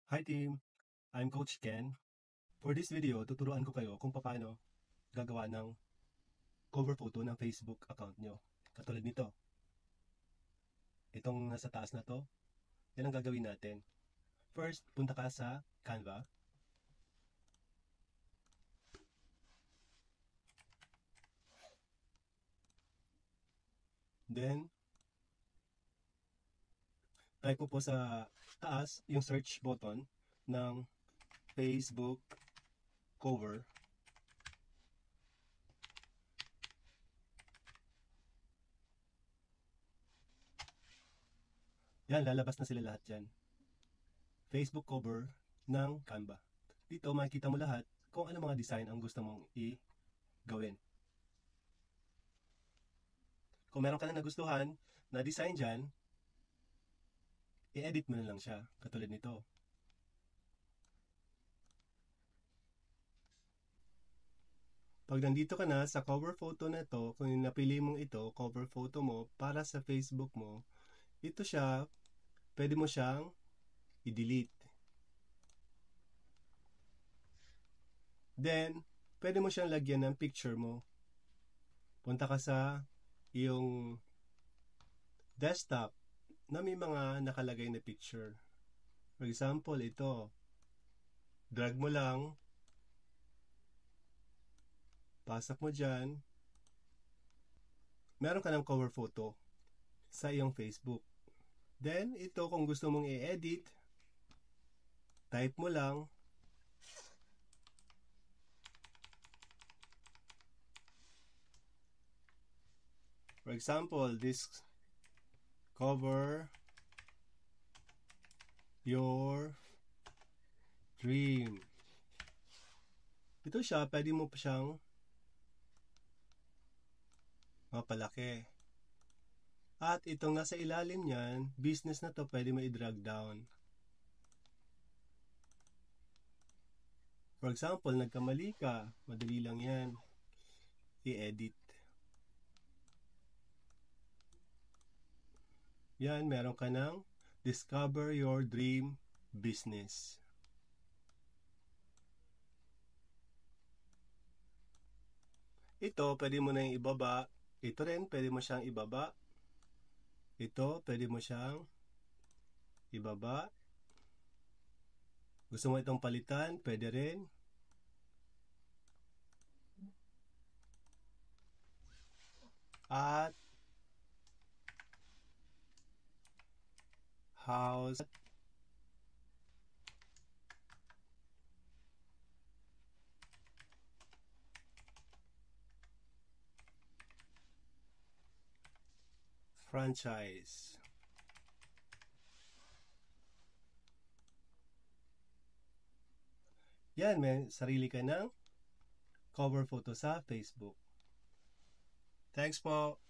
Hi team! I'm Coach Ken. For this video, tuturuan ko kayo kung paano gagawa ng cover photo ng Facebook account nyo. Katulad nito. Itong nasa taas na to, yan ang gagawin natin. First, punta ka sa Canva. Then, type po sa taas yung search button ng Facebook cover. Yan, lalabas na sila lahat dyan. Facebook cover ng Canva. Dito makikita mo lahat kung ano mga design ang gusto mong i-gawin. Kung meron ka na nagustuhan na design dyan, i-edit mo na lang siya, katulad nito. Pag nandito ka na sa cover photo na to, kung napili mong ito, cover photo mo, para sa Facebook mo, ito siya, pwede mo siyang i-delete. Then, pwede mo siyang lagyan ng picture mo. Punta ka sa iyong desktop na may mga nakalagay na picture. For example, ito. Drag mo lang. Pasok mo dyan. Meron ka ng cover photo sa iyong Facebook. Then, ito kung gusto mong i-edit, type mo lang. For example, this cover your dream. Ito siya, pwede mo pa siyang mapalaki. At itong nasa ilalim niyan, business na to, pwede mo i-drag down. For example, nagkamali ka, madali lang yan. I-edit. Yan, meron ka ng discover your dream business. Ito, pwede mo na yung ibaba. Ito rin, pwede mo siyang ibaba. Ito, pwede mo siyang ibaba. Gusto mo itong palitan, pwede rin. At house franchise. Yan, may sarili ka ng cover photo sa Facebook. Thanks po.